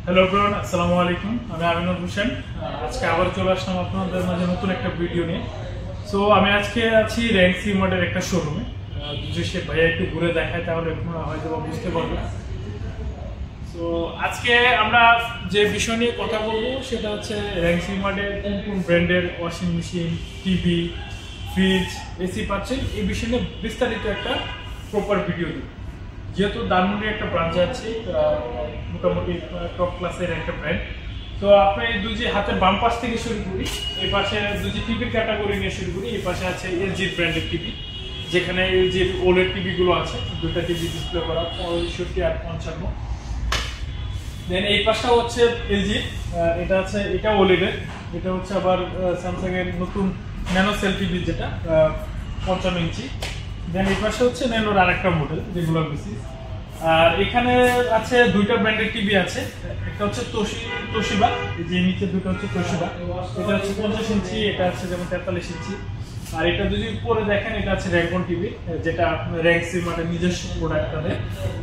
Hello everyone, আসসালামু আলাইকুম। আমি আমিনুল হোসেন। আজকে আবার চলে আসলাম আপনাদের মাঝে নতুন একটা ভিডিও নিয়ে। সো আমি আজকে আছি র্যাঙ্ক সি মডের একটা শোরুমে। যদি সে ভাইয়া একটু ঘুরে দেখায় তাহলে হয়তো বুঝতে পারবে। সো আজকে আমরা যে বিষয় নিয়ে কথা বলবো সেটা হচ্ছে র্যাঙ্ক সি মডের কোন কোন ব্র্যান্ডের washing machine, TV, fridge, AC পাচ্ছেন এই বিষয় নিয়ে বিস্তারিত একটা প্রপার ভিডিও দিই। যেহেতু ধানমন্ডির একটা ব্রাঞ্চ আছে, মোটামুটি টপ ক্লাসের একটা ব্র্যান্ড। তো আপনি দুজি হাতের বাম পাশ থেকে শুরু করি, এই পাশে দুজি টিভির ক্যাটাগরি নিয়ে শুরু করি। এই পাশে আছে এলজি ব্র্যান্ডের টিভি, যেখানে এলজি ওলেড টিভিগুলো আছে, দুটা টিভি ডিসপ্লে করা 65 আর 55। দেন এই পাশটা হচ্ছে এলজি, এটা আছে, এটা ওলেডের। এটা হচ্ছে আবার স্যামসাং এর নতুন ন্যানো সেল টিভি, যেটা 55 ইঞ্চি। দেন এই পাশে হচ্ছে ন্যানোর আরেকটা মডেল, রেগুলার বেসিস। আর এখানে আছে দুইটা ব্র্যান্ডের টিভি আছে, একটা হচ্ছে তোশিবা, যে নিচে দুটো হচ্ছে তোশিবা, এটা হচ্ছে 50 ইঞ্চি, এটা হচ্ছে যেমন 43 ইঞ্চি। আর এটা যদি পরে দেখেন, এটা হচ্ছে র্যাঙ্কন টিভি, যেটা র্যাঙ্ক সি মানে নিজস্ব প্রোডাক্ট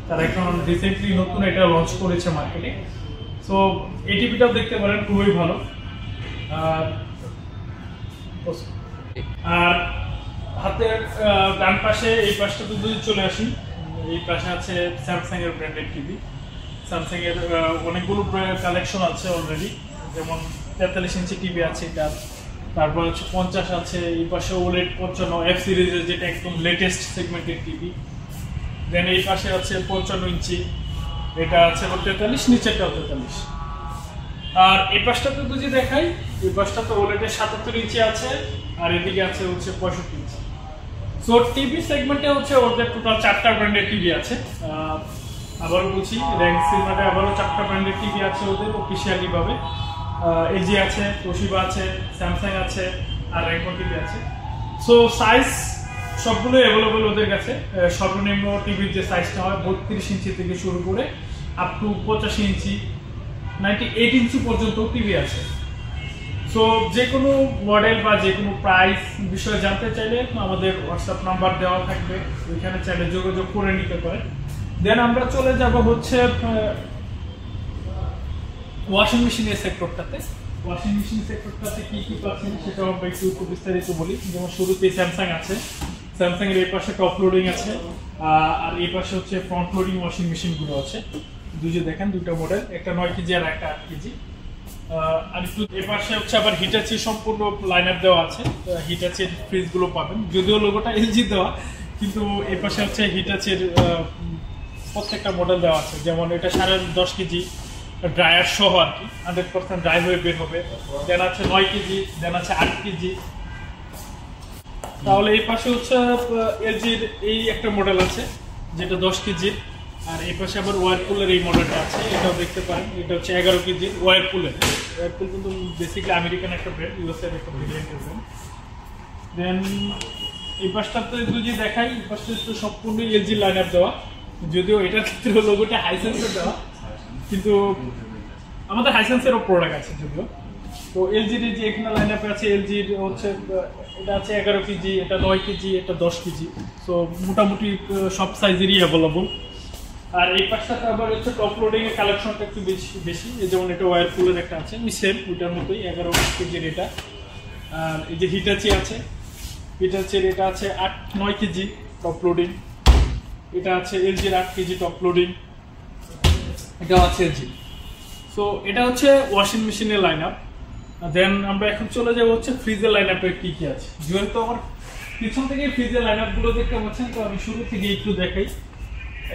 তারা এখন রিসেন্টলি নতুন এটা লঞ্চ করেছে মার্কেটে। সো এই টিভিটাও দেখতে পারেন, খুবই ভালো। আর হাতের ডান পাশে এই পাশটাতে যদি চলে আসি, এই পাশে আছে স্যামসাং এর ব্র্যান্ডেড টিভি। স্যামসাং এর অনেকগুলো কালেকশন আছে অলরেডি, যেমন 43 ইঞ্চি টিভি আছে এটা, তারপর হচ্ছে 50 আছে, এই পাশে ওলেড 55 এফ সিরিজের, যেটা একদম লেটেস্ট সেগমেন্টের টিভি। দেন এই পাশে আছে 55 ইঞ্চি, এটা আছে 43, নিচেরটাও 43। আর এই পাশটাতে যদি দেখাই, এই পাশটাতে ওলেডের 77 ইঞ্চি আছে, আর এদিকে আছে হচ্ছে 65 ইঞ্চি। সো টিভি সেগমেন্টে হচ্ছে ওদের টোটাল 4টা ব্র্যান্ডের টিভি আছে। আবারও বলছি, র্যাঙ্ক সি মডে আবারও 4টা ব্র্যান্ডের টিভি আছে ওদের অফিসিয়ালি ভাবে। এলজি আছে, তোশিবা আছে, স্যামসাং আছে, আর র্যাঙ্কন টিভি আছে। সো সাইজ সবগুলো অ্যাভেলেবল ওদের কাছে। সর্বনিম্ন টিভির যে সাইজটা হয় 32 ইঞ্চি থেকে শুরু করে আপ টু 85 ইঞ্চি, 98 ইঞ্চি পর্যন্ত টিভি আছে। সো যে কোনো মডেল বা যে কোনো প্রাইস বিষয়ে জানতে চাইলে আমাদের হোয়াটসঅ্যাপ নাম্বার দেওয়া থাকবে, ওইখানে চাইলে যোগাযোগ করে নিতে পারেন। দেন আমরা চলে যাব হচ্ছে ওয়াশিং মেশিনের সেক্টরটাতে। ওয়াশিং মেশিন সেক্টরটাতে কি কি পাচ্ছেন সেটা আমরা একটু বিস্তারিত বলি। যেমন শুরুতেই স্যামসাং আছে, স্যামসাং এর এই পাশে টপ লোডিং আছে, আর এই পাশে হচ্ছে ফ্রন্ট লোডিং ওয়াশিং মেশিনগুলো আছে। দুইটা দেখেন, দুইটা মডেল, একটা 9 কেজি আর একটা 8 কেজি। আর একটু এই পাশে হচ্ছে আবার হিটাচি সম্পূর্ণ লাইন আপ দেওয়া আছে। হিটাচির ফ্রিজগুলো পাবেন, যদিও লোগোটা এলজি দেওয়া, কিন্তু এই পাশে হচ্ছে হিটাচির প্রত্যেকটা মডেল দেওয়া আছে। যেমন এটা 10.5 কেজি ড্রায়ার সহ আর কি, 100% ড্রাই হয়ে বের হবে। দেন আছে 9 কেজি, দেন আছে 8 কেজি। তাহলে এই পাশে হচ্ছে এলজির এই একটা মডেল আছে, যেটা 10 কেজির। আর এই পাশে আবার ওয়ারপুলের এই মডেলটা আছে, এটাও দেখতে পারেন। এটা হচ্ছে 11 কেজির ওয়ারপুলের। ওয়ারপুল কিন্তু বেসিক্যালি আমেরিকান একটা ব্র্যান্ড, ইউএসএর একটা ভেরিয়েন্টের ব্র্যান্ড। দেন এই পাশটাতে যদি দেখাই, এই পাশটা তো সম্পূর্ণ এলজি লাইন আপ দেওয়া, যদিও এটার ক্ষেত্রে লোগোটা হাইসেন্সের দেওয়া, কিন্তু আমাদের হাইসেন্সেরও প্রোডাক্ট আছে যদিও। তো এলজির যে এখানে লাইন আপে আছে, এলজির হচ্ছে এটা আছে 11 কেজি, এটা 9 কেজি, এটা 10 কেজি। সো মোটামুটি সব সাইজেরই অ্যাভেলেবল। আর এই পাশটাতে আবার হচ্ছে টপ লোডিং এর কালেকশনটা একটু বেশি। যেমন এটা ওয়ারপুলের একটা আছে, সেম ওইটার মতোই 11 কেজির এটা। আর এই যে হিটাচি আছে, হিটাচির এটা আছে 9 কেজি টপ লোডিং। এটা আছে এলজির 8 কেজি টপ লোডিং, এটা আছে এলজি। সো এটা হচ্ছে ওয়াশিং মেশিনের লাইন আপ। দেন আমরা এখন চলে যাবো হচ্ছে ফ্রিজের লাইন আপে কি কি আছে। যেহেতু আমার পিছন থেকে ফ্রিজের লাইন আপ গুলো দেখতে পাচ্ছেন, তো আমি শুরু থেকে একটু দেখাই।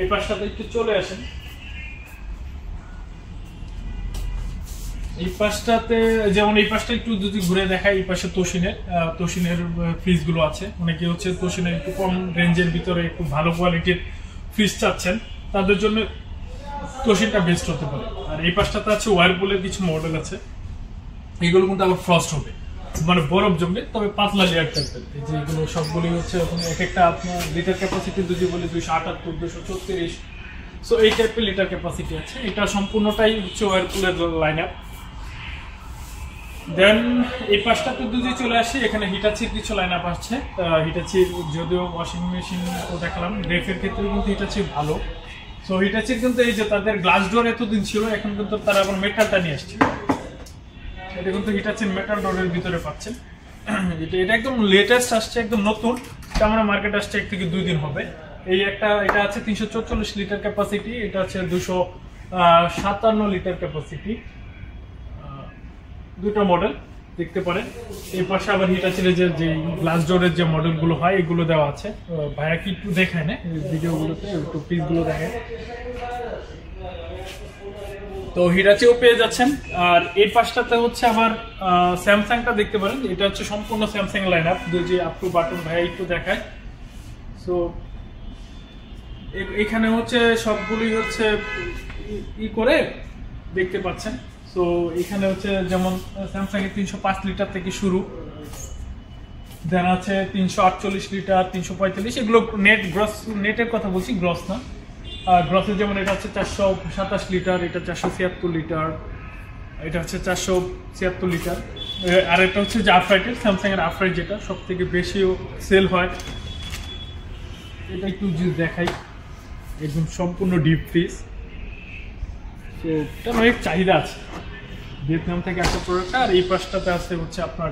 এই পাশটাতে একটু চলে আসেন। এই পাশটাতে যেমন এই পাশটা একটু যদি ঘুরে দেখাই, এই পাশে তোশিনের ফ্রিজ গুলো আছে। অনেকে হচ্ছে তোশিনের একটু কম রেঞ্জের ভিতরে একটু ভালো কোয়ালিটির ফ্রিজ চাচ্ছেন, তাদের জন্য তোশিনটা বেস্ট হতে পারে। আর এই পাশটাতে আছে ওয়ারপুলের কিছু মডেল আছে, এগুলো কিন্তু আবার ফ্রস্ট হবে, মানে বরফ জমবে, তবে পাতলা লেয়ার টাইপের। এই যে এগুলো সবগুলোই হচ্ছে এক একটা আপনার লিটার ক্যাপাসিটি যদি বলি 278, 234। সো এই টাইপের লিটার ক্যাপাসিটি আছে। এটা সম্পূর্ণটাই হচ্ছে ওয়ারপুলের লাইন আপ। দেন এই পাশটাতে যদি চলে আসি, এখানে হিটাচির কিছু লাইন আপ আছে। হিটাচির যদিও ওয়াশিং মেশিন দেখালাম, রেফের ক্ষেত্রে কিন্তু হিটাচি ভালো। সো হিটাচির কিন্তু এই যে তাদের গ্লাস ডোর এতদিন ছিল, এখন কিন্তু তারা আবার মেটালটা নিয়ে আসছে। এটা কিন্তু হিটাচির মেটাল ডোরের ভিতরে পাচ্ছেন। এটা একদম লেটেস্ট আসছে, একদম নতুন, এটা আমরা মার্কেট আসছে 1 থেকে 2 দিন হবে। এটা আছে 344 লিটার ক্যাপাসিটি, এটা আছে 257 লিটার ক্যাপাসিটি, দুটো মডেল দেখতে পারেন। এই পাশে আবার হিটাচির যে গ্লাস ডোরের যে মডেলগুলো হয় এগুলো দেওয়া আছে। ভাইয়া কি একটু দেখায় না ভিডিওগুলোতে, একটু পিসগুলো দেখেন। তো হিটাচিও পেয়ে যাচ্ছেন। আর এই পাশটাতে হচ্ছে আবার স্যামসাংটা দেখতে পারেন, এটা হচ্ছে সম্পূর্ণ স্যামসাং লাইন আপ, যে আপ টু বাটন ভাইয়া একটু দেখায়। সো এখানে হচ্ছে সবগুলোই হচ্ছে করে দেখতে পাচ্ছেন। সো এখানে হচ্ছে যেমন স্যামসাং এর 305 লিটার থেকে শুরু, দেন আছে 348 লিটার, 345, এগুলো নেটের কথা বলছি, গ্রস না। আর গ্রসে যেমন এটা হচ্ছে 427 লিটার, এটা 476 লিটার, এটা হচ্ছে 476 লিটার। আর এটা হচ্ছে যে আফরাইটের, স্যামসাং এর আফরাইট, যেটা সব থেকে বেশি সেল হয়। এটা একটু দেখাই, একদম সম্পূর্ণ ডিপ ফ্রিজ। তো এটা অনেক চাহিদা আছে, ভিয়েতনাম থেকে আসা প্রোডাক্টটা। আর এই পাশটাতে আছে হচ্ছে আপনার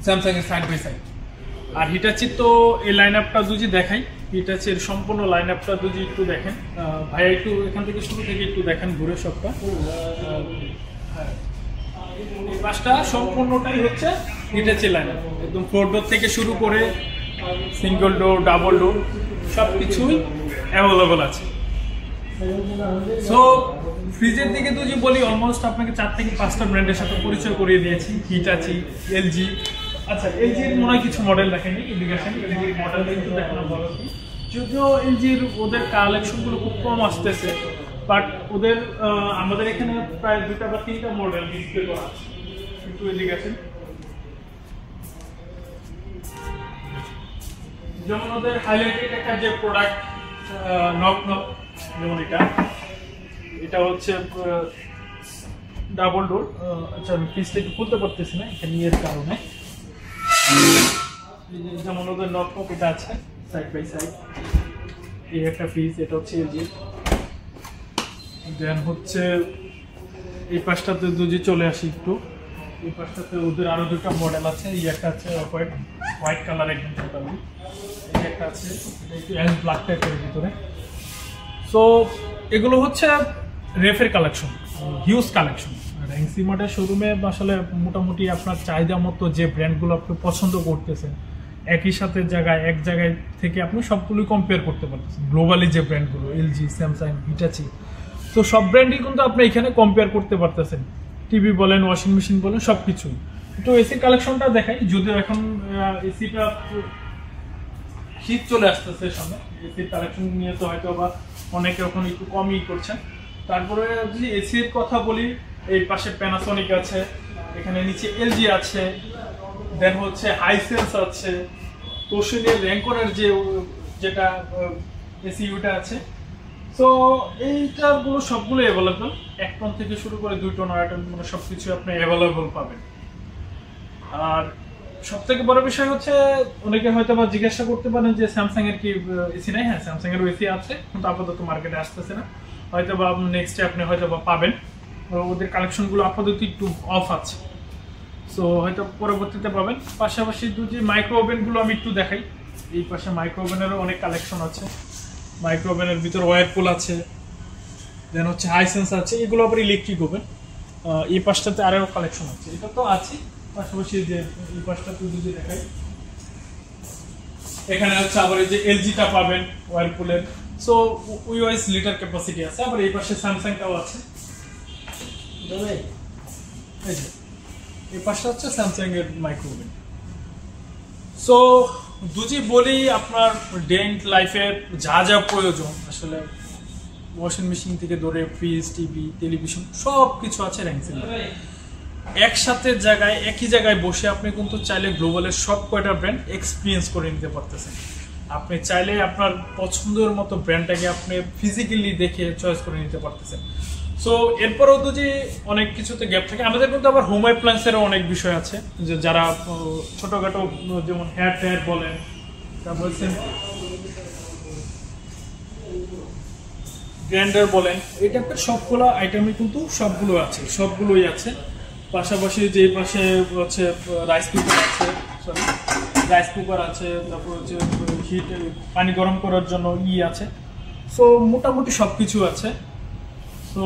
স্যামসাং এর সাইড বাই সাইড। আর হিটাচির তো এই লাইন আপটা যদি দেখাই, হিটাচির সম্পূর্ণ লাইন আপটা যদি একটু দেখেন, ভাইয়া একটু এখান থেকে শুরু থেকে একটু দেখেন ঘুরে সবটা। এই পাশটা সম্পূর্ণটাই হচ্ছে হিটাচির লাইন আপ, একদম 4 ডোর থেকে শুরু করে সিঙ্গল ডোর, ডাবল ডোর সব কিছুই অ্যাভেলেবল আছে। সো ফ্রিজের দিকে যদি বলি, অলমোস্ট আপনাকে 4 থেকে 5টা ব্র্যান্ডের সাথে পরিচয় করিয়ে দিয়েছি। Hitachi, LG. আচ্ছা, এলজির মনে হয় কিছু মডেল দেখেনি, এডুকেশন এলজির মডেল কিন্তু দেখানো ভালো কি, যদিও এলজির ওদের কালেকশনগুলো খুব কম আসতেছে, বাট ওদের আমাদের এখানে প্রায় 2টা বা 3টা মডেল ডিসপ্লে করা আছে। কিন্তু এডুকেশন যেমন ওদের হাইলাইটেড একটা যে প্রোডাক্ট নক, যেমন এটা হচ্ছে ডাবল ডোর। আচ্ছা, আমি ফ্রিজটা একটু খুলতে পারতেছি না এখানে এর কারণে। যেমন ওদের নক এটা আছে সাইড বাই সাইড, এই একটা ফ্রিজ, এটা হচ্ছে এলজি। দেন হচ্ছে এই পাশটাতে যদি চলে আসি একটু, এই পাশটাতে ওদের আরো 2টা মডেল আছে। এই একটা আছে হোয়াইট কালার, একদম টোটালি। এই একটা আছে, এটা একটু অ্যাশ ব্ল্যাক টাইপের ভিতরে। সো এগুলো হচ্ছে রেফের কালেকশন, হিউজ কালেকশন। র্যাংসি মার্টের শোরুমে আসলে মোটামুটি আপনার চাহিদা মতো যে ব্র্যান্ডগুলো আপনি পছন্দ করতেছেন, একই সাথে এক জায়গায় থেকে আপনি সবগুলোই কম্পেয়ার করতে পারতেছেন। গ্লোবালি যে ব্র্যান্ডগুলো, এলজি, স্যামসাং, হিটাচি, তো সব ব্র্যান্ডই কিন্তু আপনি এখানে কম্পেয়ার করতে পারতেছেন। টিভি বলেন, ওয়াশিং মেশিন বলেন, সব কিছুই। তো এসি কালেকশনটা দেখাই, যদিও এখন এসিটা শীত চলে আসতেছে সামনে, এসির কালেকশন নিয়ে তো হয়তো বা অনেকে এখন একটু কমই করছেন। তারপরে যদি এসির কথা বলি, এই পাশে প্যানাসোনিক আছে, এখানে নিচে এলজি আছে, দেন হচ্ছে হাইসেন্স আছে, তোশিনের র্যাঙ্কনের যেটা এসি ইউটা আছে। সো এইটাগুলো সবগুলো অ্যাভেলেবল, 1 টন থেকে শুরু করে 2 টন, 8 টন, মানে সবকিছু আপনি অ্যাভেলেবল পাবেন। আর সব থেকে বড় বিষয় হচ্ছে, অনেকে হয়তো বা জিজ্ঞাসা করতে পারেন যে স্যামসাং এর কি এসি নাই? হ্যাঁ, স্যামসাং এর এসি আছে, কিন্তু আপাতত মার্কেটে আসতেছে না। হয়তো বা নেক্সটে আপনি হয়তো বা পাবেন, ওদের কালেকশনগুলো আপাতত একটু অফ আছে। সো হয়তো পরবর্তীতে পাবেন। পাশাপাশি যদি মাইক্রো ওভেনগুলো আমি একটু দেখাই, এই পাশে মাইক্রো ওভেনেরও অনেক কালেকশন আছে। মাইক্রো ওভেনের ভিতর ওয়ারপুল আছে, দেন হচ্ছে হাইসেন্স আছে, এগুলো আবার ইলেকট্রিক ওভেন। এই পাশটাতে আরও কালেকশন আছে, এটা তো আছে। পাশাপাশি যে এই পাশটাতে যদি দেখাই, এখানে হচ্ছে আবার এই যে এলজিটা পাবেন ওয়ারপুলের। সো উইওয়াইজ লিটার ক্যাপাসিটি আছে। আবার এই পাশে স্যামসাংটাও আছে, এই পাশটা হচ্ছে স্যামসাং এর মাইক্রো ওভেন। সো যদি বলি আপনার ডেন্ট লাইফের যা যা প্রয়োজন, আসলে ওয়াশিং মেশিন থেকে ধরে ফ্রিজ, টিভি, টেলিভিশন সব কিছু আছে র্যাংসি। একসাথে একই জায়গায় বসে আপনি কিন্তু চাইলে গ্লোবালের সব কয়টা ব্র্যান্ড এক্সপিরিয়েন্স করে নিতে পারতেছেন। আপনি চাইলে আপনার পছন্দের মতো ব্র্যান্ডটাকে আপনি ফিজিক্যালি দেখে চয়েস করে নিতে পারতেছেন। সো এরপরেও তো যে অনেক কিছুতে গ্যাপ থাকে, আমাদের কিন্তু আবার হোম অ্যাপ্লায়েন্সেরও অনেক বিষয় আছে, যে যারা ছোটোখাটো যেমন হেয়ার বলেন, তারপর গ্রাইন্ডার বলেন, এই টাইপের সবগুলো আইটেমই কিন্তু সবগুলোই আছে। পাশাপাশি যে পাশে হচ্ছে রাইস কুকার আছে, তারপর হচ্ছে হিট পানি গরম করার জন্য আছে। সো মোটামুটি সব কিছু আছে। সো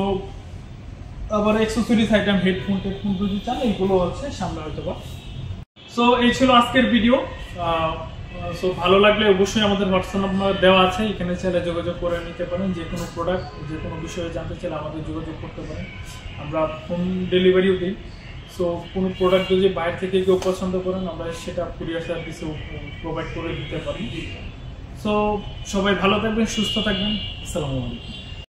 আবার অ্যাক্সেসরিজ আইটেম, হেডফোন যদি চান এইগুলো আছে সামনে হয়তো বা। সো এই ছিল আজকের ভিডিও। সো ভালো লাগলে অবশ্যই আমাদের হোয়াটসঅ্যাপ নাম্বার দেওয়া আছে, এখানে চাইলে যোগাযোগ করে নিতে পারেন। যে কোনো প্রোডাক্ট, যে কোনো বিষয়ে জানতে চাইলে আমাদের যোগাযোগ করতে পারেন। আমরা হোম ডেলিভারিও দিই। সো কোনো প্রোডাক্ট যদি বাইরে থেকে কেউ পছন্দ করেন, আমরা সেটা কুরিয়ার সার্ভিসেও প্রোভাইড করে দিতে পারি। সো সবাই ভালো থাকবেন, সুস্থ থাকবেন। আসসালামু আলাইকুম।